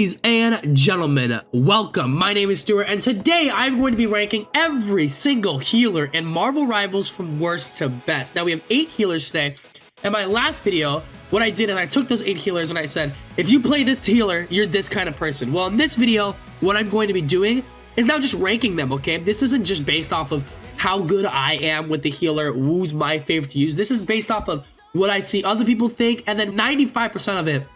Ladies and gentlemen, welcome. My name is Stuart, and today I'm going to be ranking every single healer in Marvel Rivals from worst to best. Now, we have 8 healers today. In my last video, what I did is I took those 8 healers and I said, if you play this healer, you're this kind of person. Well, in this video, what I'm going to be doing is now just ranking them, okay? This isn't just based off of how good I am with the healer, who's my favorite to use. This is based off of what I see other people think, and then 95% of it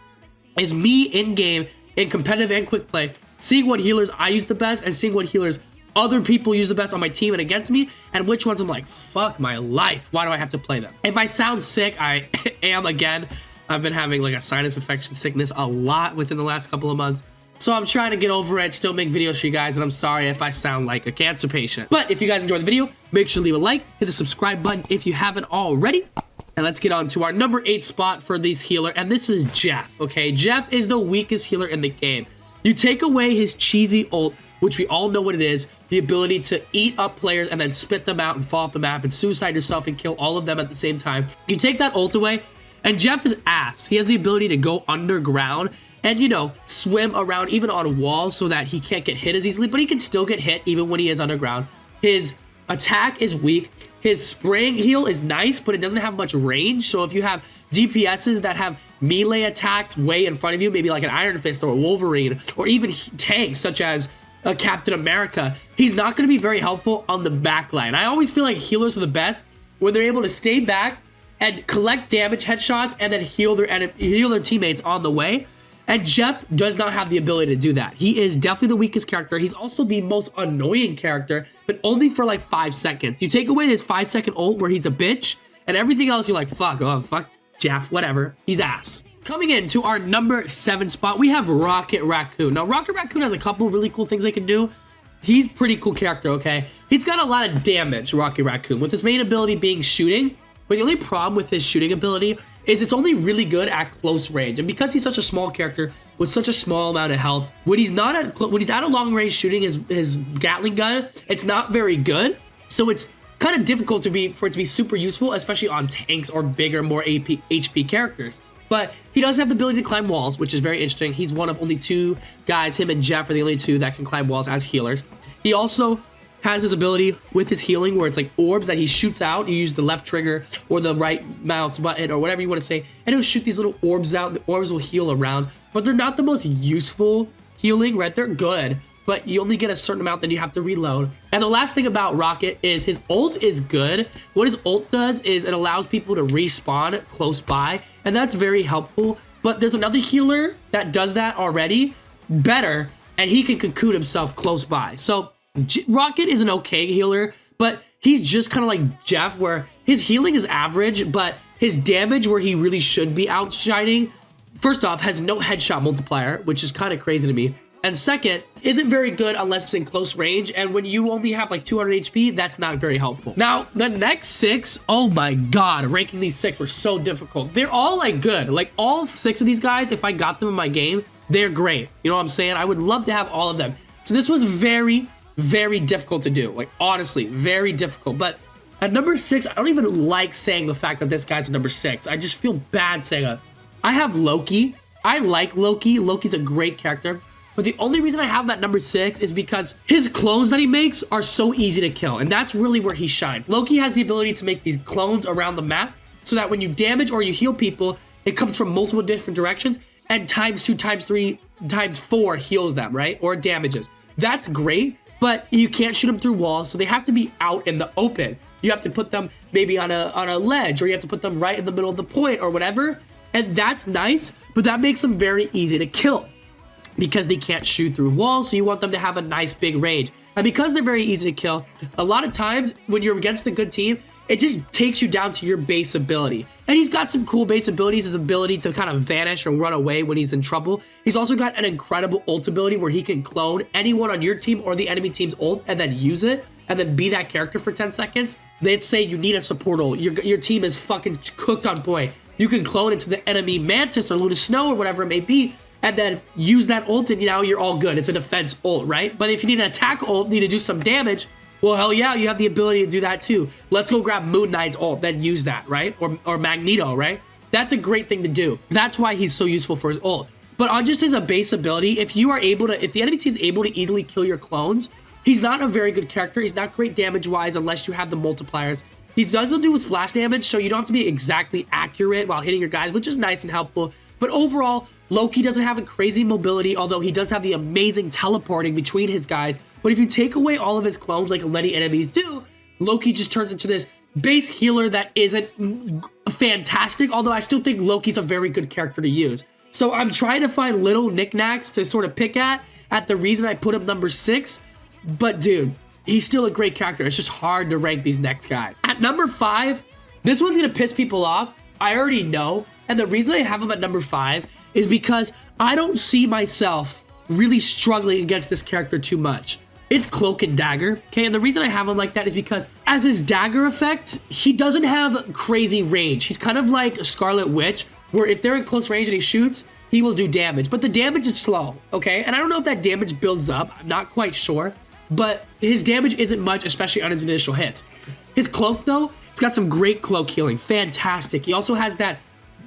is me in-game, in competitive and quick play, seeing what healers I use the best and seeing what healers other people use the best on my team and against me, and which ones I'm like, fuck my life, why do I have to play them? If I sound sick, I am again. I've been having like a sinus infection sickness a lot within the last couple of months. So I'm trying to get over it, still make videos for you guys, and I'm sorry if I sound like a cancer patient. But if you guys enjoyed the video, make sure to leave a like, hit the subscribe button if you haven't already. And let's get on to our number 8 spot for this healer, and this is Jeff, okay? Jeff is the weakest healer in the game. You take away his cheesy ult, which we all know what it is, the ability to eat up players and then spit them out and fall off the map and suicide yourself and kill all of them at the same time. You take that ult away, and Jeff is ass. He has the ability to go underground and, you know, swim around even on walls so that he can't get hit as easily, but he can still get hit even when he is underground. His attack is weak. His spraying heal is nice, but it doesn't have much range. So if you have DPSs that have melee attacks way in front of you, maybe like an Iron Fist or a Wolverine, or even tanks such as a Captain America, he's not going to be very helpful on the back line. I always feel like healers are the best when they're able to stay back and collect damage headshots and then heal their teammates on the way. And Jeff does not have the ability to do that. He is definitely the weakest character. He's also the most annoying character, but only for like 5 seconds. You take away his 5-second ult where he's a bitch, and everything else you're like, fuck, oh, fuck Jeff, whatever. He's ass. Coming into our number 7 spot, we have Rocket Raccoon. Now, Rocket Raccoon has a couple really cool things they can do. He's a pretty cool character, okay? He's got a lot of damage, Rocket Raccoon, with his main ability being shooting. But the only problem with his shooting ability is it's only really good at close range. And because he's such a small character with such a small amount of health, when he's at a long range shooting his Gatling gun, it's not very good. So it's kind of difficult for it to be super useful, especially on tanks or bigger, more HP characters. But he does have the ability to climb walls, which is very interesting. He's one of only 2 guys, him and Jeff are the only 2 that can climb walls as healers. He also has his ability with his healing where it's like orbs that he shoots out. You use the left trigger or the right mouse button or whatever you want to say, and he'll shoot these little orbs out. The orbs will heal around, but they're not the most useful healing, right? They're good, but you only get a certain amount, then you have to reload. And the last thing about Rocket is his ult is good. What his ult does is it allows people to respawn close by, and that's very helpful. But there's another healer that does that already better, and he can cocoon himself close by. So Rocket is an okay healer, but he's just kind of like Jeff, where his healing is average, but his damage, where he really should be outshining, first off, has no headshot multiplier, which is kind of crazy to me. And second, isn't very good unless it's in close range, and when you only have like 200 HP, that's not very helpful. Now, the next 6, oh my god, ranking these 6 were so difficult. They're all like good. Like all 6 of these guys, if I got them in my game, they're great. You know what I'm saying? I would love to have all of them. So this was very difficult to do, like honestly very difficult. But at number 6, I don't even like saying the fact that this guy's at number 6. I just feel bad saying it. I have Loki. I like Loki. Loki's a great character, but the only reason I have him at number 6 is because his clones that he makes are so easy to kill, and that's really where he shines. Loki has the ability to make these clones around the map so that when you damage or you heal people, it comes from multiple different directions, and times 2, times 3, times 4 heals them, right? Or damages. That's great. But you can't shoot them through walls, so they have to be out in the open. You have to put them maybe on a ledge, or you have to put them right in the middle of the point or whatever. And that's nice, but that makes them very easy to kill because they can't shoot through walls, so you want them to have a nice big range. And because they're very easy to kill, a lot of times when you're against a good team, it just takes you down to your base ability. And he's got some cool base abilities, his ability to kind of vanish or run away when he's in trouble. He's also got an incredible ult ability where he can clone anyone on your team or the enemy team's ult and then use it and then be that character for 10 seconds. They'd say you need a support ult. Your team is fucking cooked on point. You can clone into the enemy Mantis or Luna Snow or whatever it may be, and then use that ult and now you're all good. It's a defense ult, right? But if you need an attack ult, need to do some damage, well, hell yeah, you have the ability to do that too. Let's go grab Moon Knight's ult, then use that, right? Or Magneto, right? That's a great thing to do. That's why he's so useful for his ult. But on just his base ability, if the enemy team's able to easily kill your clones, he's not a very good character. He's not great damage-wise unless you have the multipliers. He does do splash damage, so you don't have to be exactly accurate while hitting your guys, which is nice and helpful. But overall, Loki doesn't have a crazy mobility, although he does have the amazing teleporting between his guys. But if you take away all of his clones like many enemies do, Loki just turns into this base healer that isn't fantastic, although I still think Loki's a very good character to use. So I'm trying to find little knickknacks to sort of pick at the reason I put him number 6. But dude, he's still a great character. It's just hard to rank these next guys. At number 5, this one's gonna piss people off. I already know. And the reason I have him at number 5 is because I don't see myself really struggling against this character too much. It's Cloak and Dagger, okay? And the reason I have him like that is because as his dagger effect, he doesn't have crazy range. He's kind of like a Scarlet Witch, where if they're in close range and he shoots, he will do damage. But the damage is slow, okay? And I don't know if that damage builds up. I'm not quite sure. But his damage isn't much, especially on his initial hits. His cloak, though, it's got some great cloak healing. Fantastic. He also has that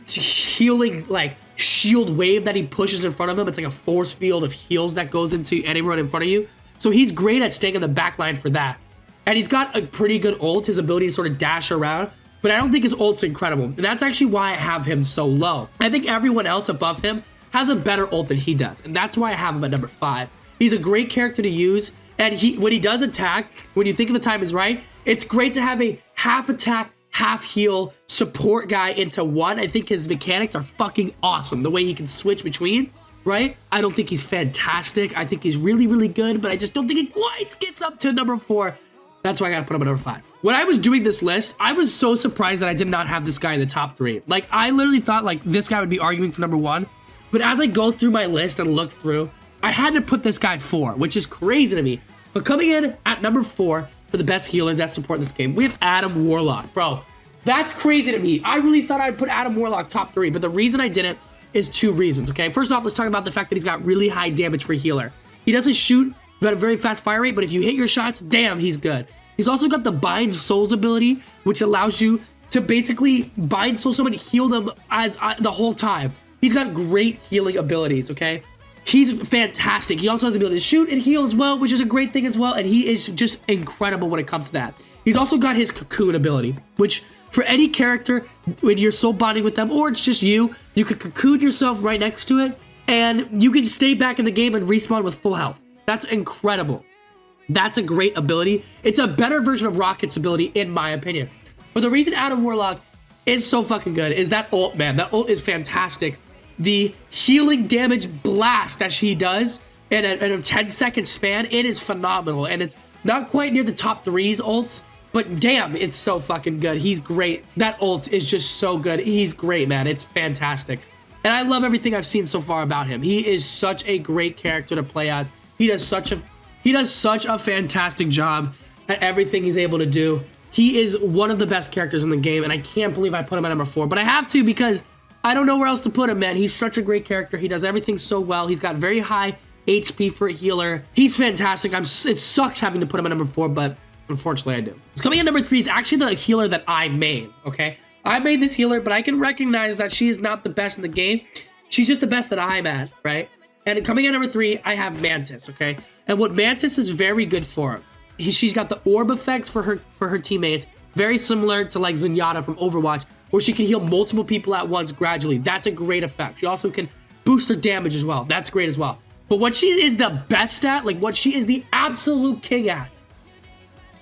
healing, like, shield wave that he pushes in front of him. It's like a force field of heals that goes into anyone in front of you. So he's great at staying in the back line for that. And he's got a pretty good ult, his ability to sort of dash around. But I don't think his ult's incredible. And that's actually why I have him so low. I think everyone else above him has a better ult than he does. And that's why I have him at number 5. He's a great character to use. And when he does attack, when you think the time is right, it's great to have a half attack, half heal support guy into one. I think his mechanics are fucking awesome. The way he can switch between, right? I don't think he's fantastic. I think he's really, really good, but I just don't think he quite gets up to number 4. That's why I gotta put him at number 5. When I was doing this list, I was so surprised that I did not have this guy in the top 3. Like, I literally thought like this guy would be arguing for number 1. But as I go through my list and look through, I had to put this guy 4, which is crazy to me. But coming in at number 4 for the best healers that support this game, we have Adam Warlock. Bro, that's crazy to me. I really thought I'd put Adam Warlock top 3, but the reason I didn't is 2 reasons, okay? First off, let's talk about the fact that he's got really high damage for healer. He doesn't shoot, but a very fast fire rate, but if you hit your shots, damn, he's good. He's also got the Bind Souls ability, which allows you to basically bind soul someone, heal them as the whole time. He's got great healing abilities, okay? He's fantastic. He also has the ability to shoot and heal as well, which is a great thing as well, and he is just incredible when it comes to that. He's also got his cocoon ability, which for any character, when you're soul bonding with them, or it's just you could cocoon yourself right next to it, and you can stay back in the game and respawn with full health. That's incredible. That's a great ability. It's a better version of Rocket's ability, in my opinion. But the reason Adam Warlock is so fucking good is that ult, man. That ult is fantastic. The healing damage blast that she does in a 10-second span, it is phenomenal. And it's not quite near the top 3's ults, but damn, it's so fucking good. He's great. That ult is just so good. He's great, man. It's fantastic. And I love everything I've seen so far about him. He is such a great character to play as. He does such a fantastic job at everything he's able to do. He is one of the best characters in the game, and I can't believe I put him at number 4. But I have to because I don't know where else to put him, man. He's such a great character. He does everything so well. He's got very high HP for a healer. He's fantastic. It sucks having to put him at number 4, but unfortunately I do. So coming in number 3 is actually the healer that I made, okay? I made this healer, but I can recognize that she is not the best in the game. She's just the best that I'm at, right? And coming in number 3, I have Mantis, okay? And what Mantis is very good for, she's got the orb effects for her teammates, very similar to like Zenyatta from Overwatch, where she can heal multiple people at once gradually. That's a great effect. She also can boost her damage as well. That's great as well. But what she is the best at, like what she is the absolute king at,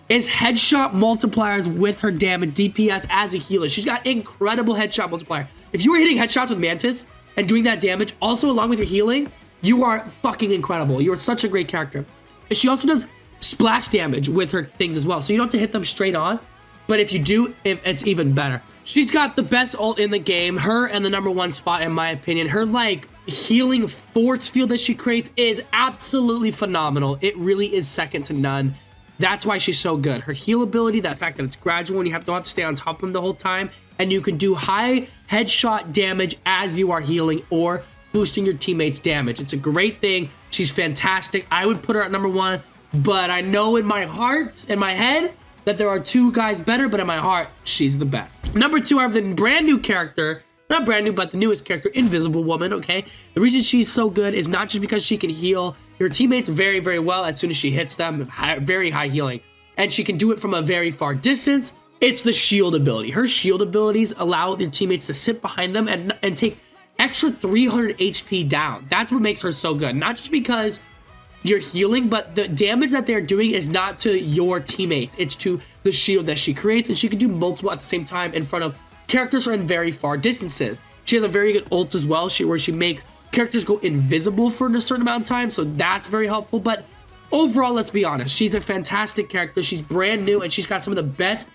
is headshot multipliers with her damage DPS as a healer. She's got incredible headshot multiplier. If you were hitting headshots with Mantis and doing that damage, also along with your healing, you are fucking incredible. You are such a great character. And she also does splash damage with her things as well. So you don't have to hit them straight on. But if you do, it's even better. She's got the best ult in the game. Her and the number 1 spot, in my opinion. Her, like, healing force field that she creates is absolutely phenomenal. It really is second to none. That's why she's so good. Her heal ability, that fact that it's gradual and you don't have to stay on top of them the whole time. And you can do high headshot damage as you are healing or boosting your teammates' damage. It's a great thing. She's fantastic. I would put her at number 1. But I know in my heart, in my head, that there are 2 guys better, but in my heart, she's the best. Number 2, I have the brand new character not brand new, but the newest character, Invisible Woman, okay? The reason she's so good is not just because she can heal your teammates very, very well as soon as she hits them, very high healing, and she can do it from a very far distance. It's the shield ability. Her shield abilities allow their teammates to sit behind them and take extra 300 HP down. That's what makes her so good. Not just because you're healing, but the damage that they're doing is not to your teammates. It's to the shield that she creates, and she can do multiple at the same time in front of characters who are in very far distances. She has a very good ult as well, where she makes characters go invisible for a certain amount of time, so that's very helpful. But overall, let's be honest, she's a fantastic character. She's brand new, and she's got some of the best,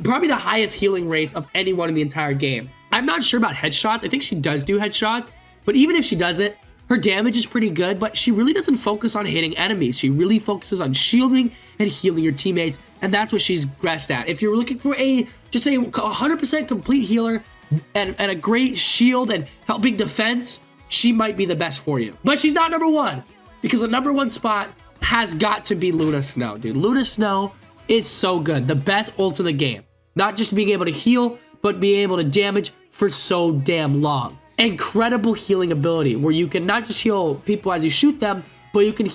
probably the highest healing rates of anyone in the entire game. I'm not sure about headshots. I think she does do headshots, but even if she doesn't, her damage is pretty good, but she really doesn't focus on hitting enemies. She really focuses on shielding and healing your teammates, and that's what she's best at. If you're looking for just a 100% complete healer and a great shield and helping defense, she might be the best for you. But she's not number one, because the number one spot has got to be Luna Snow, dude. Luna Snow is so good. The best ult in the game. Not just being able to heal, but being able to damage for so damn long. Incredible healing ability where you can not just heal people as you shoot them, but you can,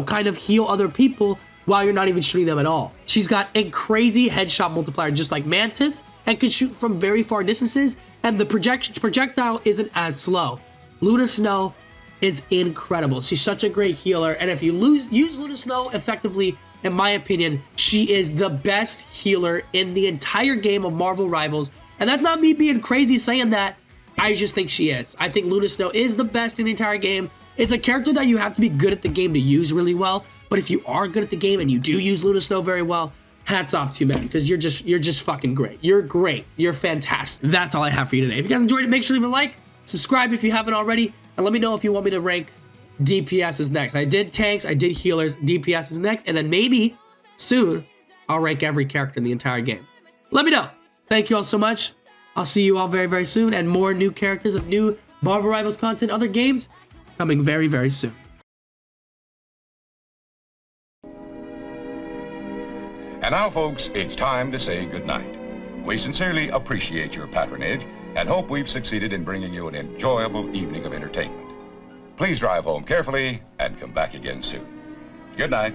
kind of heal other people while you're not even shooting them at all. She's got a crazy headshot multiplier just like Mantis and can shoot from very far distances, and the projectile isn't as slow. Luna Snow is incredible. She's such a great healer, and if you use Luna Snow effectively, in my opinion, she is the best healer in the entire game of Marvel Rivals. And that's not me being crazy saying that. I just think she is. I think Luna Snow is the best in the entire game. It's a character that you have to be good at the game to use really well. But if you are good at the game and you do use Luna Snow very well, hats off to you, man, because you're just fucking great. You're great. You're fantastic. That's all I have for you today. If you guys enjoyed it, make sure to leave a like, subscribe if you haven't already, and let me know if you want me to rank DPS is next. I did tanks, I did healers, DPS is next, and then maybe soon I'll rank every character in the entire game. Let me know. Thank you all so much. I'll see you all very, very soon, and more new characters of new Marvel Rivals content, other games, coming very, very soon. And now, folks, it's time to say goodnight. We sincerely appreciate your patronage and hope we've succeeded in bringing you an enjoyable evening of entertainment. Please drive home carefully and come back again soon. Good night.